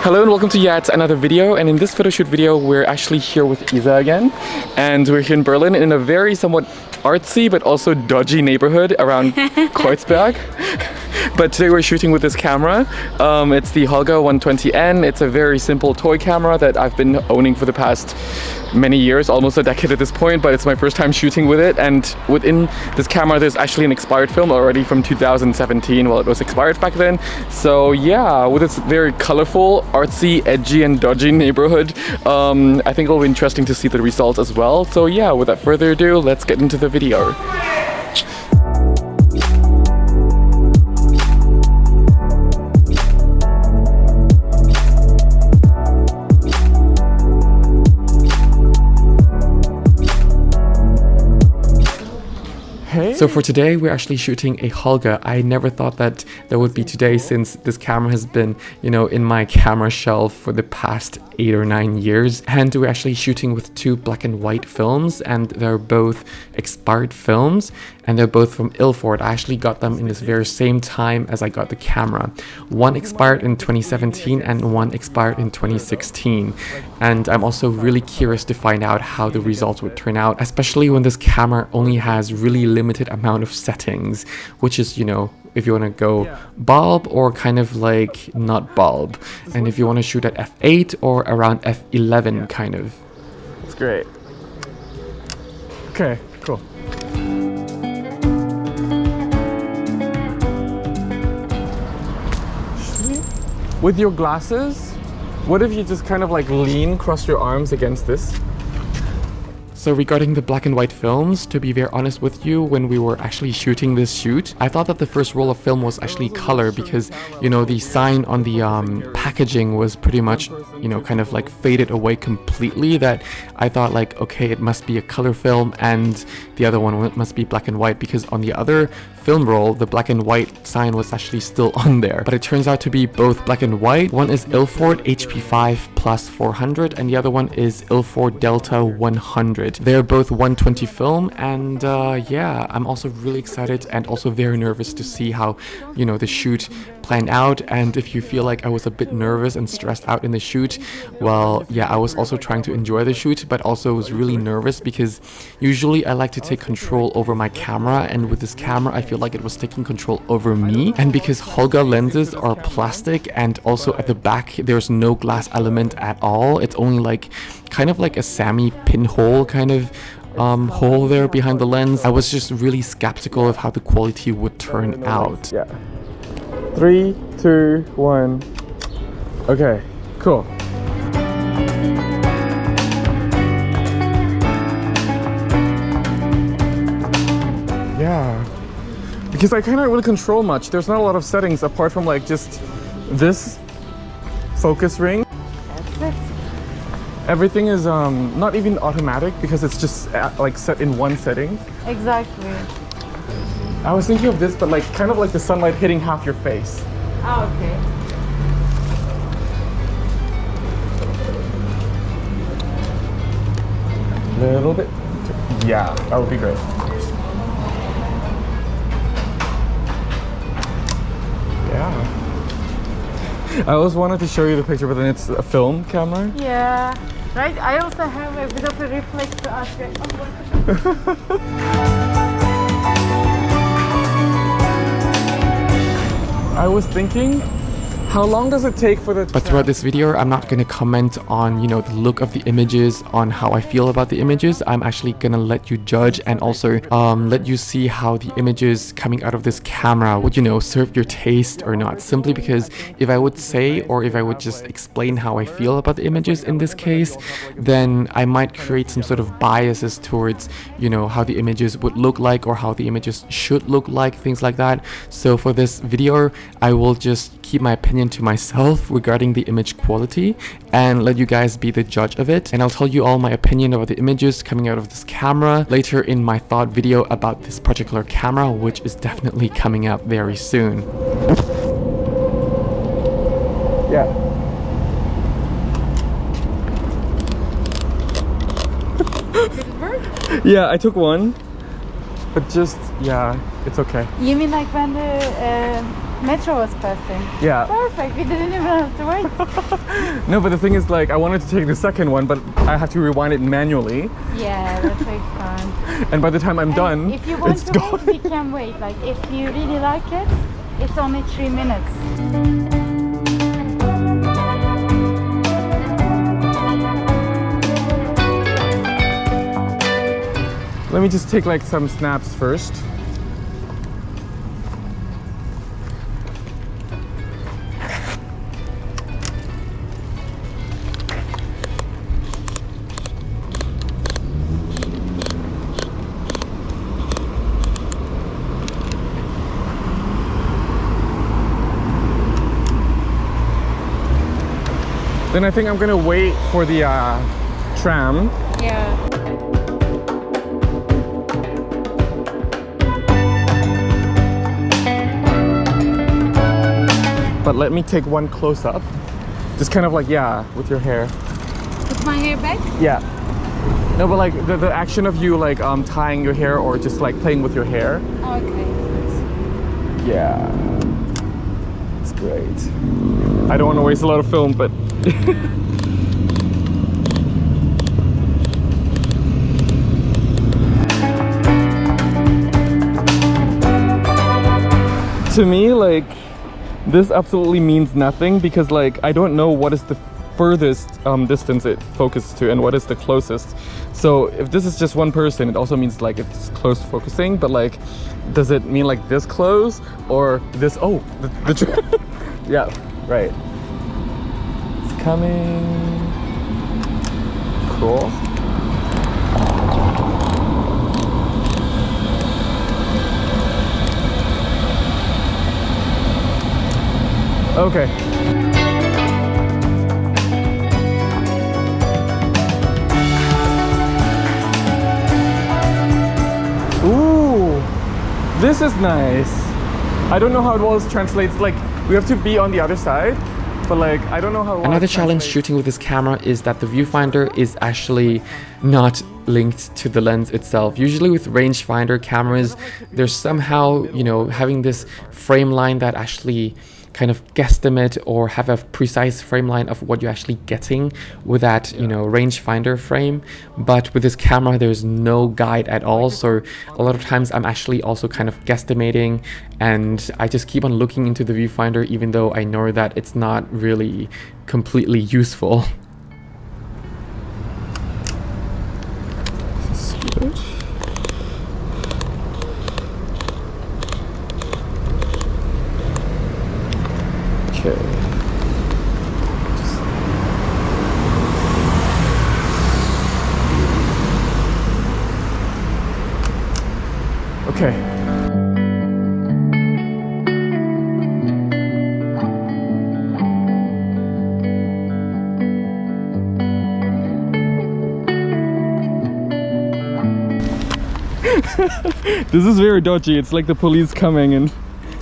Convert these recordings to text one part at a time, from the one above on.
Hello and welcome to yet another video, and in this photo shoot video we're actually here with Isa again, and we're here in Berlin in a very somewhat artsy but also dodgy neighborhood around Kreuzberg. But today we're shooting with this camera. It's the Holga 120N. It's a very simple toy camera that I've been owning for the past many years, almost a decade at this point, but it's my first time shooting with it. And within this camera there's actually an expired film already from 2017. Well, it was expired back then. So yeah, with its very colorful, artsy, edgy and dodgy neighborhood, I think it'll be interesting to see the results as well. So yeah, without further ado, let's get into the video. So for today, we're actually shooting a Holga. I never thought that there would be today, since this camera has been, in my camera shelf for the past 8 or 9 years. And we're actually shooting with 2 black and white films, and they're both expired films, and they're both from Ilford. I actually got them in this very same time as I got the camera. One expired in 2017 and one expired in 2016. And I'm also really curious to find out how the results would turn out, especially when this camera only has really limited amount of settings, which is, if you want to go bulb or kind of like not bulb, and if you want to shoot at f8 or around f11 kind of. It's great. Okay, cool. With your glasses, what if you just kind of like lean, cross your arms against this? So regarding the black and white films, to be very honest with you, when we were actually shooting this shoot, I thought that the first roll of film was actually color because, the sign on the packaging was pretty much, kind of like faded away completely, that I thought like, okay, it must be a color film and the other one must be black and white, because on the other film roll, the black and white sign was actually still on there. But it turns out to be both black and white. One is Ilford HP5 Plus 400 and the other one is Ilford Delta 100. They're both 120 film, and yeah, I'm also really excited and also very nervous to see how, the shoot planned out. And if you feel like I was a bit nervous and stressed out in the shoot, well, yeah, I was also trying to enjoy the shoot, but also was really nervous because usually I like to take control over my camera, and with this camera I feel like it was taking control over me. And because Holga lenses are plastic, and also at the back there's no glass element at all, it's only like kind of like a Sammy pinhole kind of hole there behind the lens. I was just really skeptical of how the quality would turn out. Yeah. 3, 2, 1. Okay, cool. Yeah, because I can't really control much. There's not a lot of settings apart from like just this focus ring. That's it. Everything is not even automatic because it's just like set in one setting. Exactly. I was thinking of this, but like kind of like the sunlight hitting half your face. Oh, okay. Little bit. Yeah, that would be great. Yeah. I always wanted to show you the picture, but then it's a film camera. Yeah. Right. I also have a bit of a reflex to ask you. I was thinking, how long does it take for the... But throughout this video, I'm not going to comment on, the look of the images, on how I feel about the images. I'm actually going to let you judge and also let you see how the images coming out of this camera would, serve your taste or not. Simply because if I would say, or if I would just explain how I feel about the images in this case, then I might create some sort of biases towards, how the images would look like or how the images should look like, things like that. So for this video, I will just keep my opinion to myself regarding the image quality and let you guys be the judge of it. And I'll tell you all my opinion about the images coming out of this camera later in my thought video about this particular camera, which is definitely coming up very soon. Yeah. Did it work? Yeah, I took one, but just, yeah, it's okay. You mean like when the metro was passing. Yeah. Perfect, we didn't even have to wait. No, but the thing is, like, I wanted to take the second one, but I had to rewind it manually. Yeah, that takes time. And by the time I'm And done, if you want it's to gone. wait, we can wait. Like, if you really like it, it's only 3 minutes. Let me just take like some snaps first. Then I think I'm gonna wait for the tram. Yeah. But let me take one close up. Just kind of like, yeah, with your hair. Put my hair back? Yeah. No, but like the action of you like tying your hair or just like playing with your hair. Okay. Yeah. It's great. I don't want to waste a lot of film, but to me, like, this absolutely means nothing because like I don't know what is the furthest distance it focuses to and what is the closest. So if this is just one person, it also means like it's close focusing, but like does it mean like this close or this? Oh, the yeah, right. It's coming. Cool. Okay. Ooh, this is nice. I don't know how it always translates. Like, we have to be on the other side, but like, I don't know how it Another challenge translates. shooting with this camera is that the viewfinder is actually not linked to the lens itself. Usually with rangefinder cameras, there's somehow, you know, having this frame line that actually kind of guesstimate or have a precise frame line of what you're actually getting with that, you know, rangefinder frame. But with this camera, there's no guide at all. So a lot of times I'm actually also kind of guesstimating, and I just keep on looking into the viewfinder, even though I know that it's not really completely useful. This is good. Okay. Okay. This is very dodgy. It's like the police coming and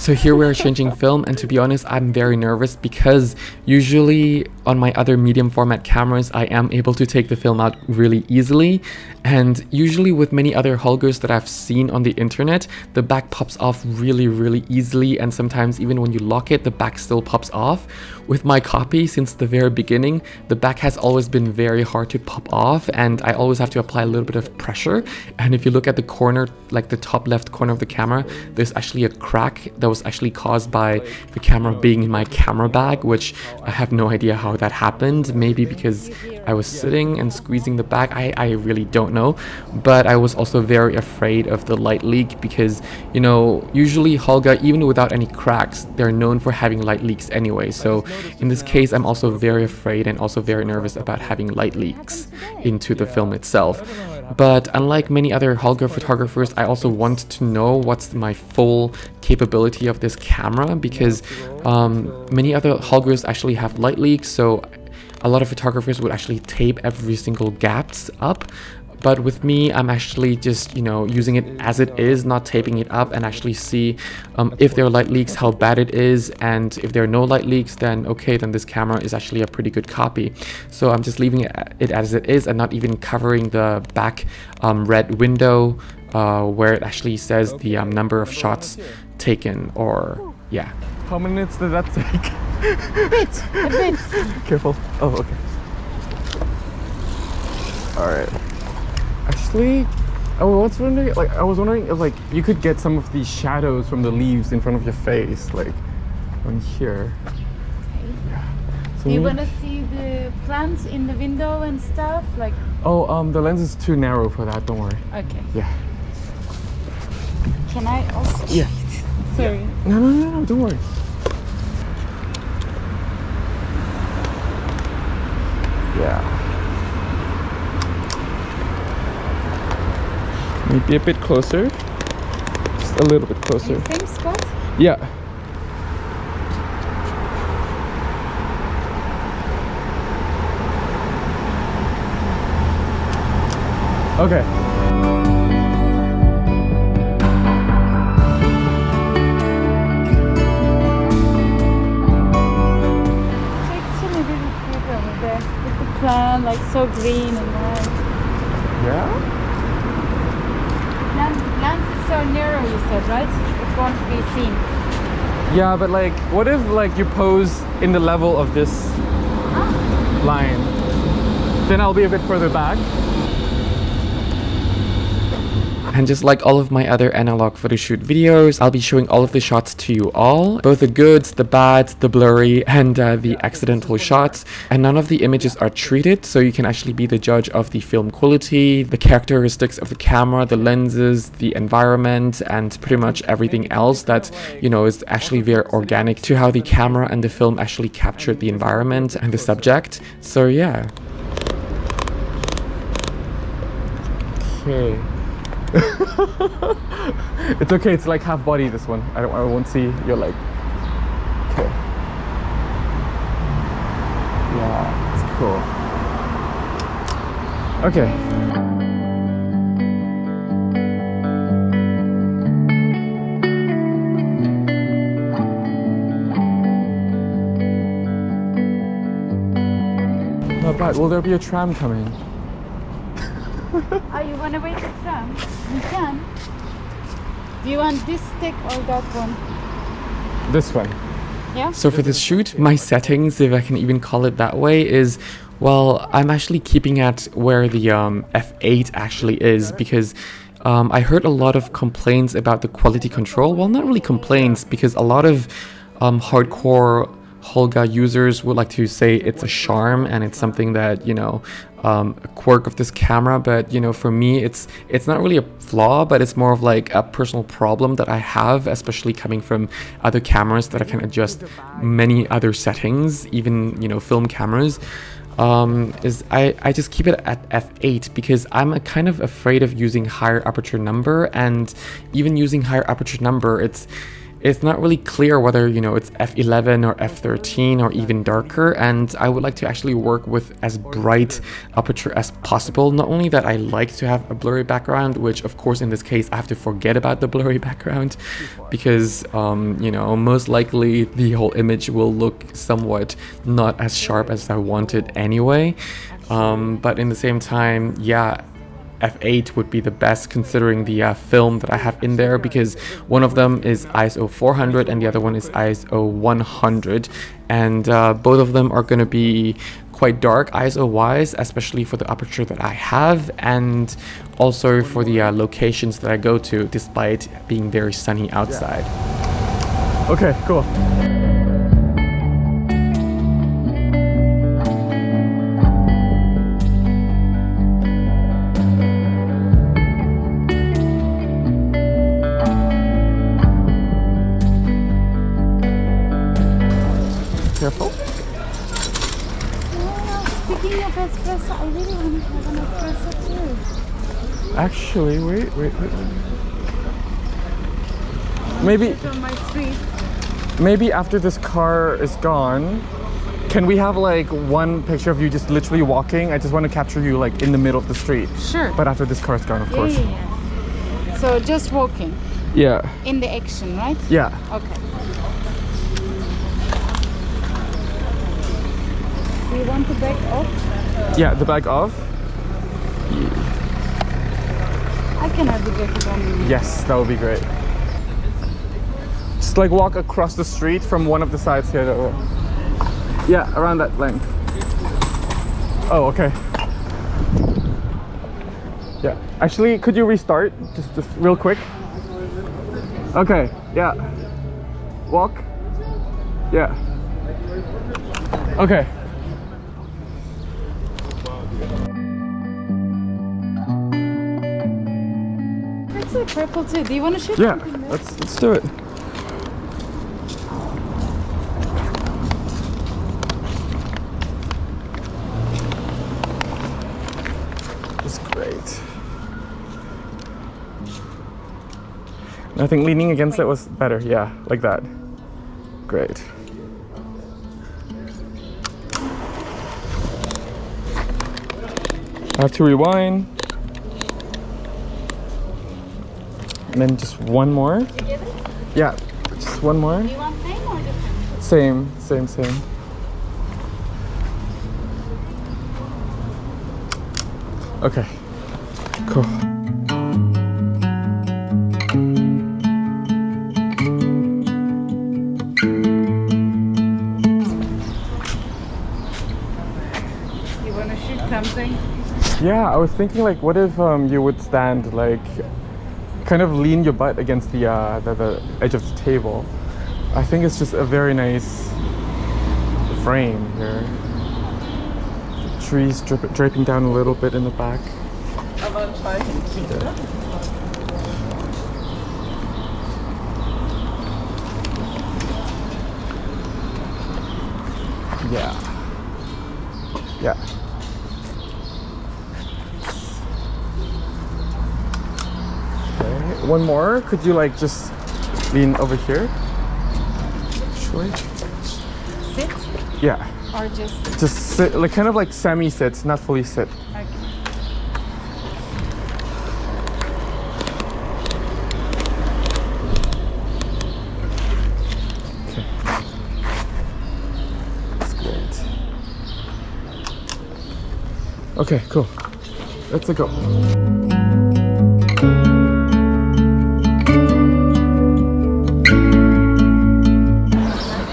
So here we're changing film, and to be honest, I'm very nervous because usually on my other medium format cameras, I am able to take the film out really easily. And usually with many other Holgers that I've seen on the internet, the back pops off really easily, and sometimes even when you lock it, the back still pops off. With my copy, since the very beginning, the back has always been very hard to pop off, and I always have to apply a little bit of pressure. And if you look at the corner, like the top left corner of the camera, there's actually a crack that was actually caused by the camera being in my camera bag, which I have no idea how that happened. Maybe because I was sitting and squeezing the back, I really don't know. But I was also very afraid of the light leak because, you know, usually Holga, even without any cracks, they're known for having light leaks anyway. So in this case, I'm also very afraid and also very nervous about having light leaks into the film itself. But unlike many other Holga photographers, I also want to know what's my full capability of this camera, because many other Holgers actually have light leaks, so a lot of photographers would actually tape every single gaps up. But with me, I'm actually just, you know, using it as it is, not taping it up, and actually see if there are light leaks, how bad it is. And if there are no light leaks, then okay, then this camera is actually a pretty good copy. So I'm just leaving it as it is and not even covering the back red window where it actually says the number of shots taken, or yeah. How many minutes did that take? A bit. Careful. Oh, okay. Alright. Actually, I was wondering if like you could get some of these shadows from the leaves in front of your face, like on here. Okay. Yeah. So Do you maybe- want to see the plants in the window and stuff? Like, Oh, the lens is too narrow for that, don't worry. okay. Yeah. Can I also? Yeah. Sorry. No, don't worry. Yeah. Maybe a bit closer. Just a little bit In closer. the same spot? Yeah. Okay. It's actually really cute over there with the plant, like so green and nice. Yeah? Lens is so narrow, you said, right? It won't be seen. Yeah, but like, what if like you pose in the level of this line? Then I'll be a bit further back. And just like all of my other analog photo shoot videos, I'll be showing all of the shots to you all. Both the goods, the bads, the blurry, and the accidental shots. And none of the images are treated, so you can actually be the judge of the film quality, the characteristics of the camera, the lenses, the environment, and pretty much everything else that, you know, is actually very organic to how the camera and the film actually captured the environment and the subject. So yeah. Okay. It's okay, it's like half body this one. I won't see your leg. Okay. Yeah, it's cool. Okay. Not bad. Will there be a tram coming? Oh, you want to wait for tram? You can. Do you want this stick or that one? This one. Yeah? So for this shoot, my settings, if I can even call it that way, is, well, I'm actually keeping at where the f8 actually is, because I heard a lot of complaints about the quality control. Well, not really complaints, because a lot of hardcore Holga users would like to say it's a charm and it's something that, you know, a quirk of this camera, but you know, for me it's not really a flaw, but it's more of like a personal problem that I have, especially coming from other cameras that I can adjust many other settings, even, you know, film cameras. Is I just keep it at f8 because I'm kind of afraid of using higher aperture number, and even using higher aperture number, it's not really clear whether, you know, it's f11 or f13 or even darker, and I would like to actually work with as bright aperture as possible. Not only that, I like to have a blurry background, which of course in this case I have to forget about the blurry background because you know, most likely the whole image will look somewhat not as sharp as I want it anyway, but in the same time, yeah, f8 would be the best considering the film that I have in there, because one of them is ISO 400 and the other one is ISO 100, and both of them are going to be quite dark ISO wise, especially for the aperture that I have, and also for the locations that I go to, despite being very sunny outside. Okay, cool. Careful. Speaking of espresso, I really want to have an espresso too. Actually, wait. Maybe Sit on my street. maybe after this car is gone, can we have like one picture of you just literally walking? I just want to capture you like in the middle of the street. Sure. But after this car is gone, of course. Yeah. So just walking Yeah. in the action, right? Yeah. Okay. Do you want to back up? Yeah, the back off. I can have the jacket on. Yes, that would be great. Just like walk across the street from one of the sides here. Yeah, around that length. Oh, okay. Yeah. Actually, could you restart? Just real quick. Okay. Yeah. Walk. Yeah. Okay. It's like purple too. Do you want to shoot? Yeah. something there? Let's do it. That's great. I think leaning against it was better. Yeah, like that. Great. I have to rewind. And then just one more. Yeah, just one more. Do you want same or different? Same. Okay, cool. You want to shoot something? Yeah, I was thinking like, what if you would stand like, kind of lean your butt against the edge of the table. I think it's just a very nice frame here. The trees draping down a little bit in the back. Yeah. Yeah. Okay, one more. Could you like just lean over here? Actually. Sit Yeah. or just Just sit, like kind of like semi-sit, not fully sit. okay. Okay. That's great. Okay, cool. Let's go.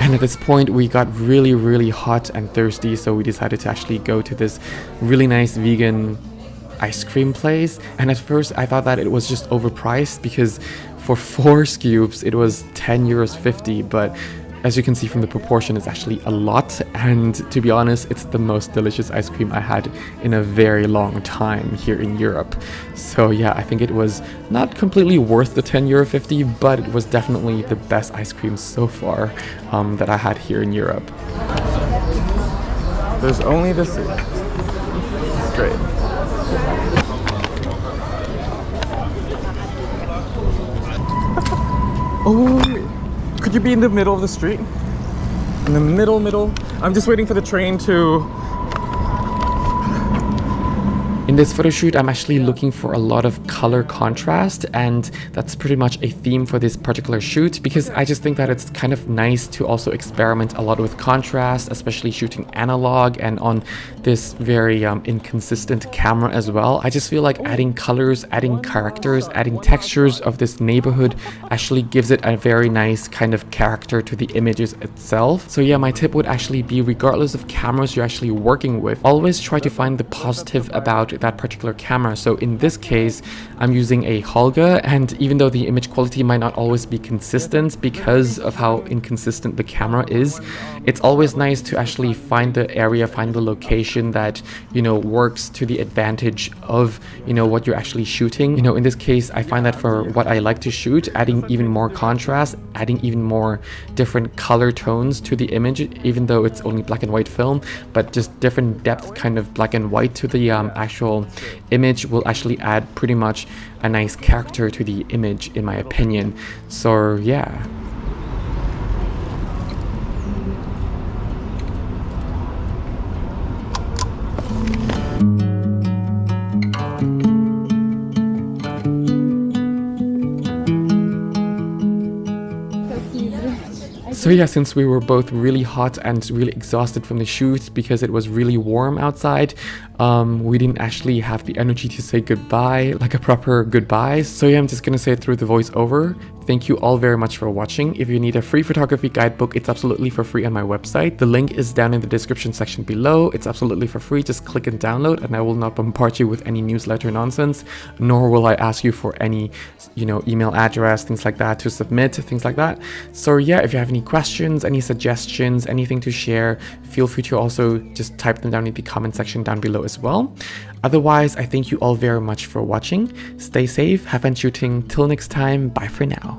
And at this point we got really hot and thirsty, so we decided to actually go to this really nice vegan ice cream place. And at first I thought that it was just overpriced because for 4 scoops it was €10.50, but as you can see from the proportion, it's actually a lot, and to be honest, it's the most delicious ice cream I had in a very long time here in Europe. So yeah, I think it was not completely worth the €10.50, but it was definitely the best ice cream so far that I had here in Europe. There's only this. It's great. Oh, could you be in the middle of the street? In the middle? I'm just waiting for the train to... In this photo shoot, I'm actually looking for a lot of color contrast, and that's pretty much a theme for this particular shoot because I just think that it's kind of nice to also experiment a lot with contrast, especially shooting analog and on this very inconsistent camera as well. I just feel like adding colors, adding characters, adding textures of this neighborhood actually gives it a very nice kind of character to the images itself. So yeah, my tip would actually be, regardless of cameras you're actually working with, always try to find the positive about that particular camera. So in this case, I'm using a Holga, and even though the image quality might not always be consistent because of how inconsistent the camera is, it's always nice to actually find the area, find the location that, you know, works to the advantage of, you know, what you're actually shooting. You know, in this case, I find that for what I like to shoot, adding even more contrast, adding even more different color tones to the image, even though it's only black and white film, but just different depth kind of black and white to the actual image will actually add pretty much a nice character to the image, in my opinion. So yeah. So So yeah, since we were both really hot and really exhausted from the shoot because it was really warm outside, we didn't actually have the energy to say goodbye, like a proper goodbye. So yeah, I'm just gonna say it through the voiceover. Thank you all very much for watching. If you need a free photography guidebook, it's absolutely for free on my website. The link is down in the description section below. It's absolutely for free. Just click and download, and I will not bombard you with any newsletter nonsense, nor will I ask you for any, email address, things like that to submit, things like that. So yeah, if you have any questions, any suggestions, anything to share, feel free to also just type them down in the comment section down below as well. Otherwise, I thank you all very much for watching. Stay safe, have fun shooting. Till next time, bye for now.